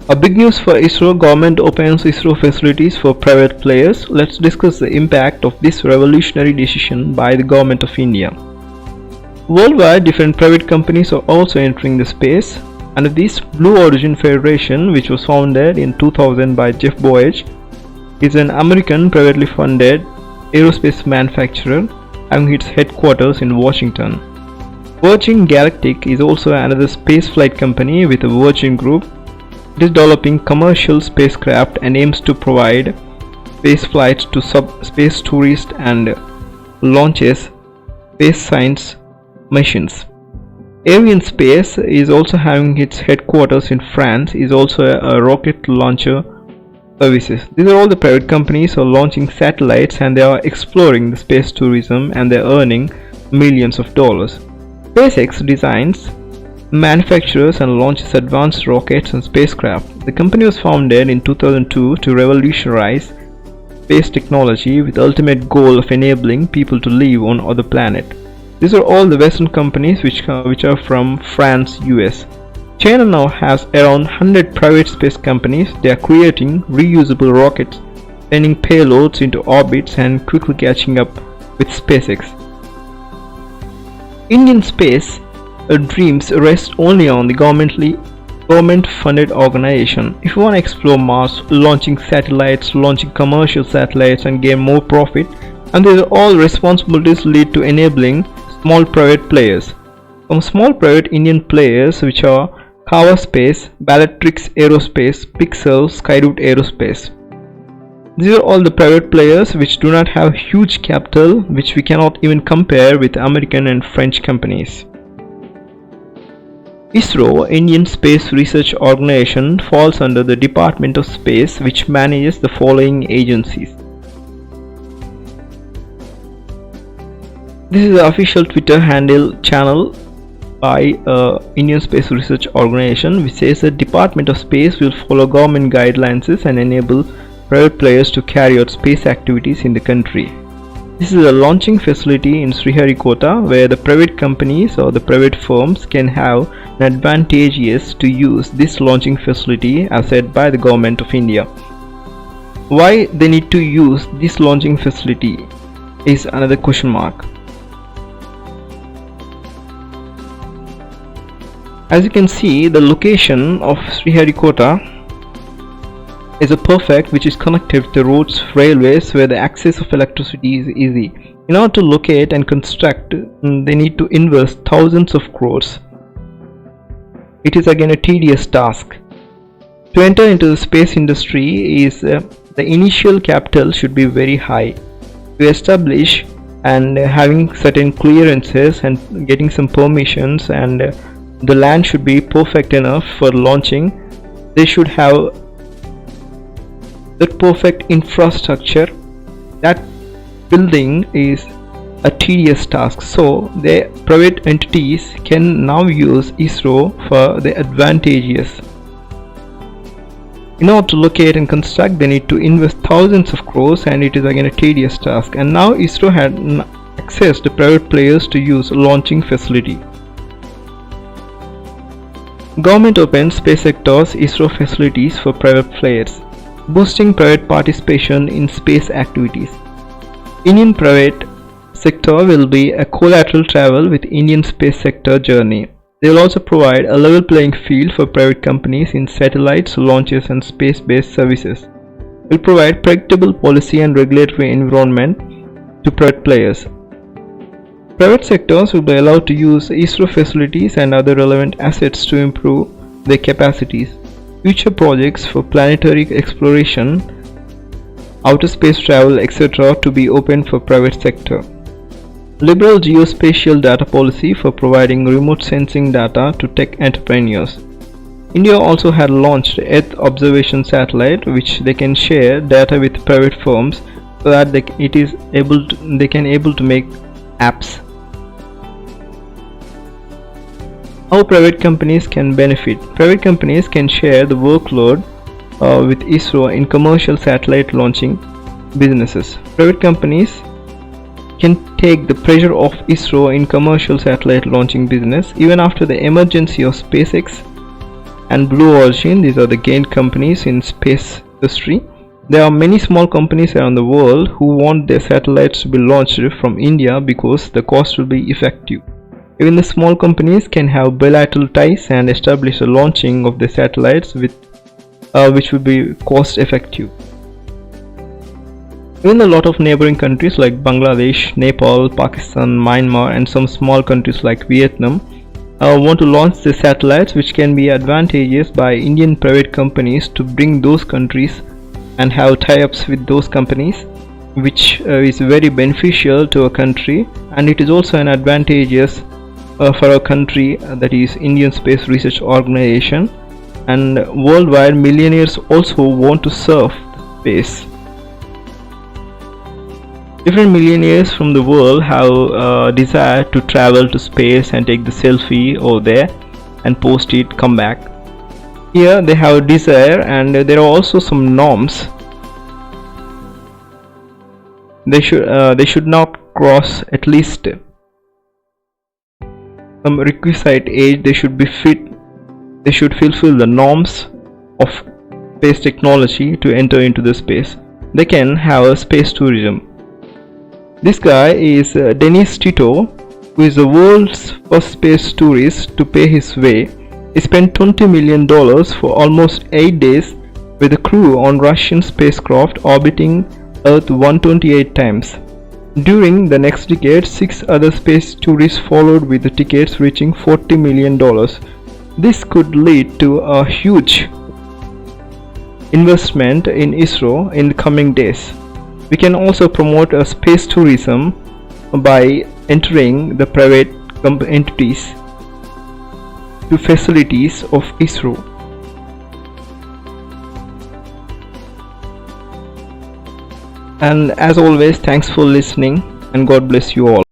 A big news for Isro: government opens Isro facilities for private players. Let's discuss the impact of this revolutionary decision by the government of India. Worldwide, different private companies are also entering the space. Under this, Blue Origin Federation, which was founded in 2000 by Jeff Bezos, is an American privately funded aerospace manufacturer having its headquarters in Washington. Virgin Galactic is also another spaceflight company with a Virgin Group. It is developing commercial spacecraft and aims to provide space flights to space tourists and launches space science missions. Avian Space is also having its headquarters in France, is also a rocket launcher services. These are all the private companies who are launching satellites, and they are exploring the space tourism, and they are earning millions of dollars. SpaceX designs, manufactures and launches advanced rockets and spacecraft. The company was founded in 2002 to revolutionize space technology with the ultimate goal of enabling people to live on other planets. These are all the Western companies which are from France, US. China now has around 100 private space companies. They are creating reusable rockets, sending payloads into orbits and quickly catching up with SpaceX. Indian space dreams rest only on the government-funded organization. If you want to explore Mars, launching satellites, launching commercial satellites and gain more profit, and these are all responsibilities lead to enabling small private players. Some small private Indian players which are Karo Space, Bellatrix Aerospace, Pixel, Skyroot Aerospace. These are all the private players which do not have huge capital, which we cannot even compare with American and French companies. ISRO, Indian Space Research Organization, falls under the Department of Space, which manages the following agencies. This is the official Twitter handle channel by Indian Space Research Organization, which says that Department of Space will follow government guidelines and enable private players to carry out space activities in the country. This is a launching facility in Sriharikota where the private companies or the private firms can have an advantageous to use this launching facility as said by the government of India. Why they need to use this launching facility is another question mark. As you can see, the location of Sriharikota is a perfect which is connected with the roads, railways, where the access of electricity is easy. In order to locate and construct, they need to invest thousands of crores. It is again a tedious task. To enter into the space industry is the initial capital should be very high. To establish and having certain clearances and getting some permissions, and the land should be perfect enough for launching. They should have that perfect infrastructure. That building is a tedious task, so the private entities can now use ISRO for the advantageous. In order to locate and construct, they need to invest thousands of crores, and it is again a tedious task. And now ISRO had access to private players to use launching facility. Government opens space sector's ISRO facilities for private players, boosting private participation in space activities. Indian private sector will be a collateral travel with Indian space sector journey. They will also provide a level playing field for private companies in satellites, launches and space-based services. Will provide predictable policy and regulatory environment to private players. Private sectors will be allowed to use ISRO facilities and other relevant assets to improve their capacities. Future projects for planetary exploration, outer space travel, etc. to be open for private sector. Liberal geospatial data policy for providing remote sensing data to tech entrepreneurs. India also had launched Earth observation satellite, which they can share data with private firms so that they can able to make apps. How private companies can benefit. Private companies can share the workload with ISRO in commercial satellite launching businesses. Private companies can take the pressure off ISRO in commercial satellite launching business. Even after the emergency of SpaceX, and Blue Origin. These are the gained companies in space industry. There are many small companies around the world who want their satellites to be launched from India because the cost will be effective. Even the small companies can have bilateral ties and establish the launching of the satellites which will be cost effective. Even a lot of neighboring countries like Bangladesh, Nepal, Pakistan, Myanmar and some small countries like Vietnam want to launch the satellites, which can be advantageous by Indian private companies to bring those countries and have tie-ups with those companies, which is very beneficial to a country, and it is also an advantageous for a country that is Indian Space Research Organization, and worldwide millionaires also want to surf space. Different millionaires from the world have a desire to travel to space and take the selfie over there and post it, come back. Here they have a desire, and there are also some norms. They should not cross at least some requisite age. They should be fit. They should fulfill the norms of space technology to enter into the space. They can have a space tourism. This guy is Dennis Tito, who is the world's first space tourist to pay his way. He spent $20 million for almost 8 days with a crew on Russian spacecraft orbiting Earth 128 times. During the next decade, 6 other space tourists followed with the tickets reaching $40 million. This could lead to a huge investment in Isro in the coming days. We can also promote a space tourism by entering the private entities to facilities of Isro. And as always, thanks for listening, and God bless you all.